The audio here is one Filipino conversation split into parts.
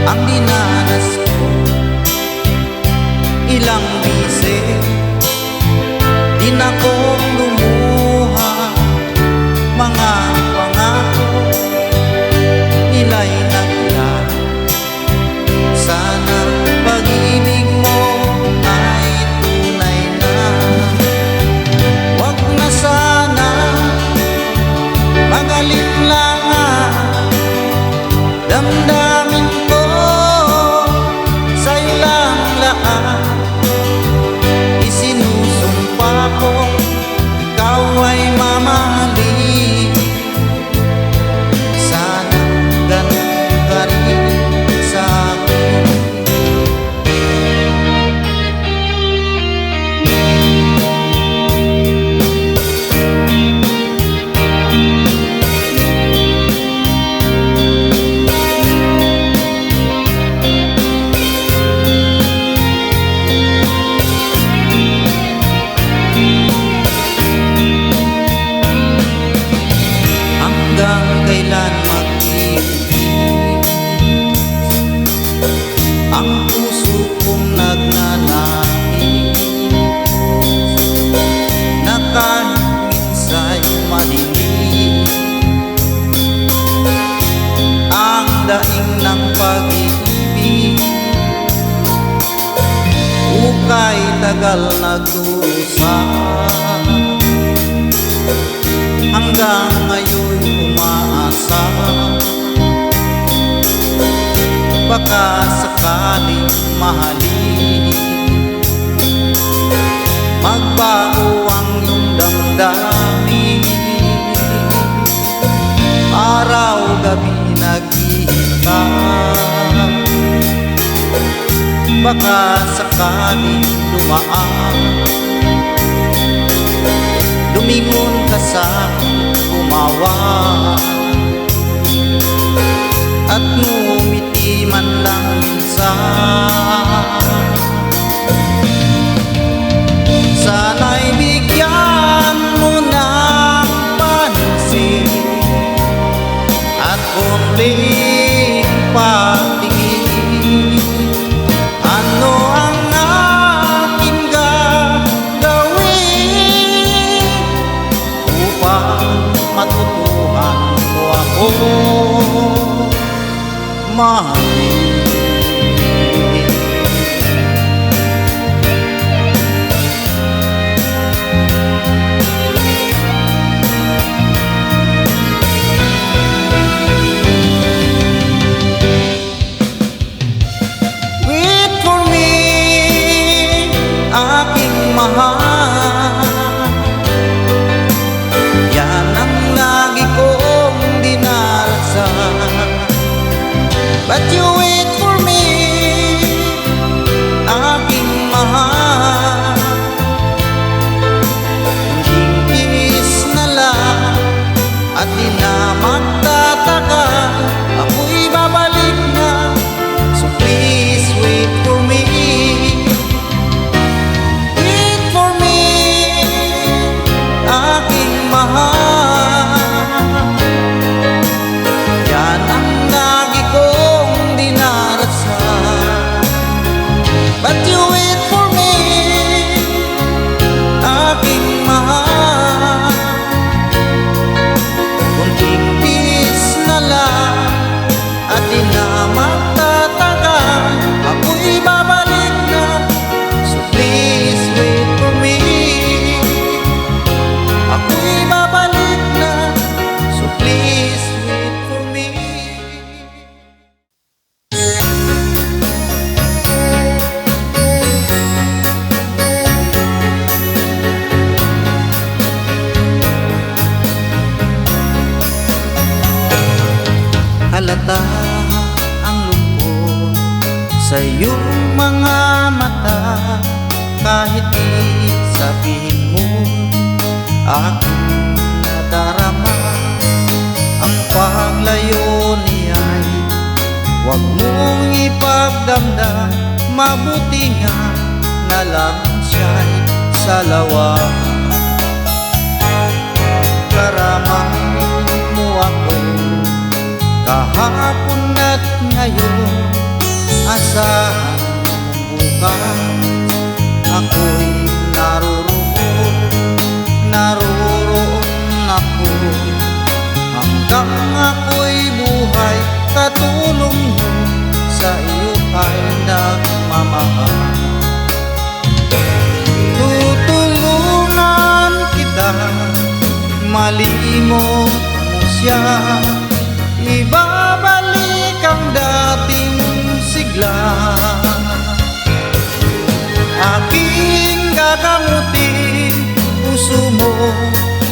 ang dinanas ko. Ilang bisis din akong lumuha, mga pangako nila'y naglaho. Sana pag-ibig mo ay tunay na. Wag na sana mag-alinlangan, damdamin ko sa'yo lang lahat. Isinusumpa ko ikaw ay mamahalin. Sana ganun ka rin sa akin. Hanggang kailan mag-ibig ang puso kong nagnanais, na kahit minsa'y madilim ang daing ng pag-ibig. Ukay tagal nagdurusa, hanggang ngayon umaasa, baka sakaling mahalin, magbago ang iyong damdamin. Araw-gabi naghihintay, baka sakaling dumaan, lumingon ka sa'kin, umawa at ngumiti man lang minsan. Sana'y bigyan mo ng pansin at konting patingin. Ano ang aking gagawin upang matutuhan mo ako mahalin? Wait for me, aking mahal. Yan ang lagi kong dinarasal. But you wait for me, aking mahal. Tingkis na lang at di na magtatagal, ako'y babalik na. So please wait for me. Wait for me, aking mahal. Yan ang lagi kong dinarasal. But you wait for me, aking mahal. Kunting tiis na lang at di na magtatagal, ako'y babalik na. So please wait for me, ako'y babalik na. So please wait for me. Halata ang lungkot sa iyong mga mata, kahit di sabihin mo, aking nadarama. Ang paglayo niya'y huwag mong ipagdamdam, mabuti nga na lang siya'y salawa. Karamay mo ako kahapon at ngayon, buhay, katulong mo sa iyo ay nagmamahal. Tutulungan kita, malimot mo siya, ibabalik ang dating sigla. Aking gagamutin puso mo,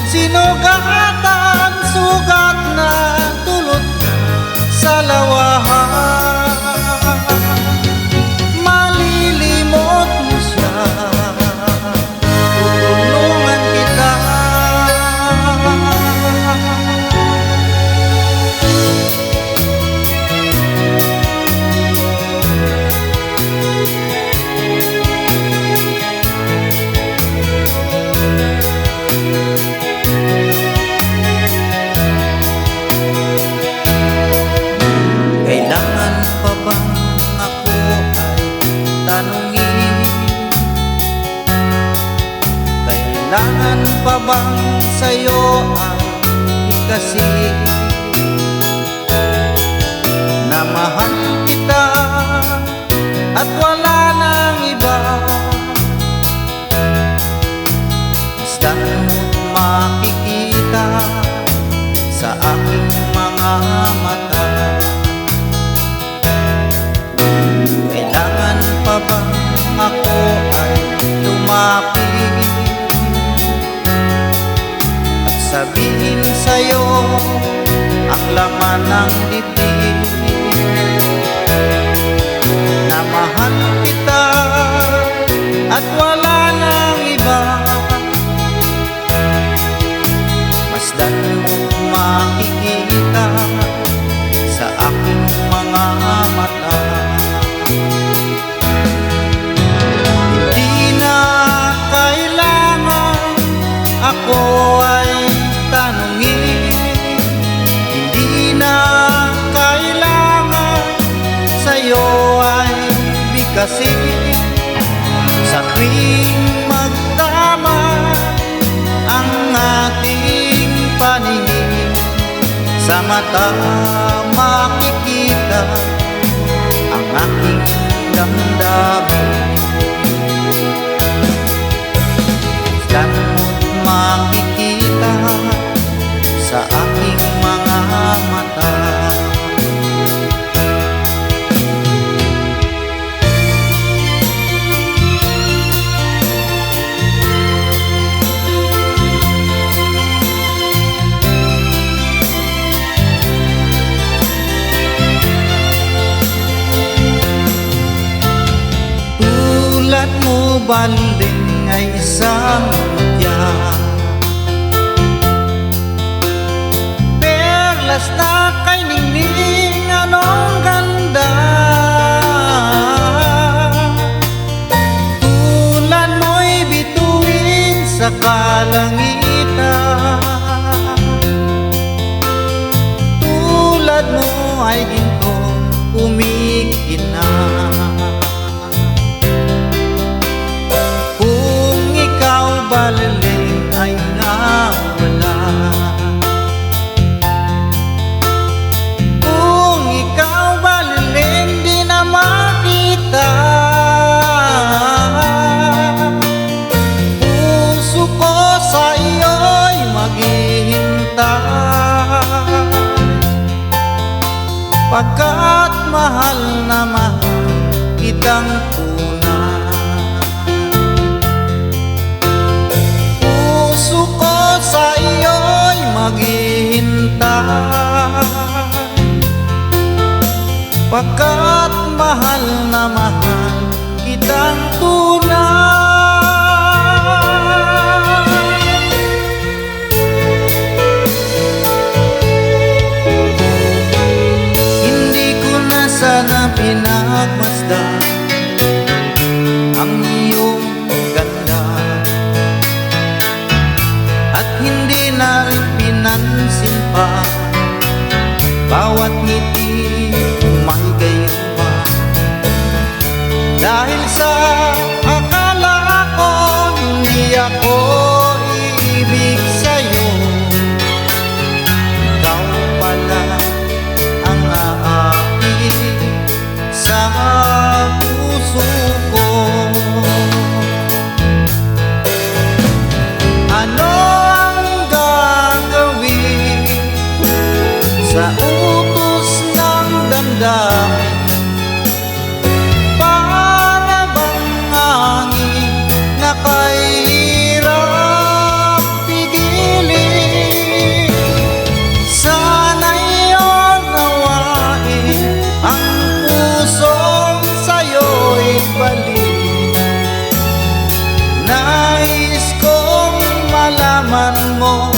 sinugatan, sugat na dulot sa lawahan. Malilimot mo siya, tutulungan kita. Kailangan pa bang ako ay tanungin? Kailangan pa bang sa'yo ay ikasin na mahal kita at wala nang iba? Basta't mo't makikita sa aking mga mata. Kailangan pa bang ako ay lumapit at sabihin sa'yo ang laman ng dibdib, na mahal kita at wala nang iba? Masdan mo't makikita sa aking mga mata. Ako ay tanungin, hindi na kailangan sa'yo ay bigkasin. Sa tuwing magtama ang ating paningin, sa mata makikita ang aking damdamin. Makikita sa aking mga mata. Tulad mo baling ay isang mutya, perlas na kay ningning, anong ganda. Tulad mo'y bituin sa kalangitan, tulad mo ay gintong kumikinang. Baliling ay nawala, kung ikaw baliling di na makita. Puso ko sa iyo'y maghihintay, pagkat mahal na mahal kitang tunay. Sa iyo'y maghihintay, pagkat mahal na mahal kitang tunay. Hindi ko na sana pinagmasdan ang iyong ganda, at hindi na rin pinansin pa bawat ngiti may gayuma. Dahil sa akala ko hindi ako iibig sa'yo, ikaw pala ang nararamdaman mo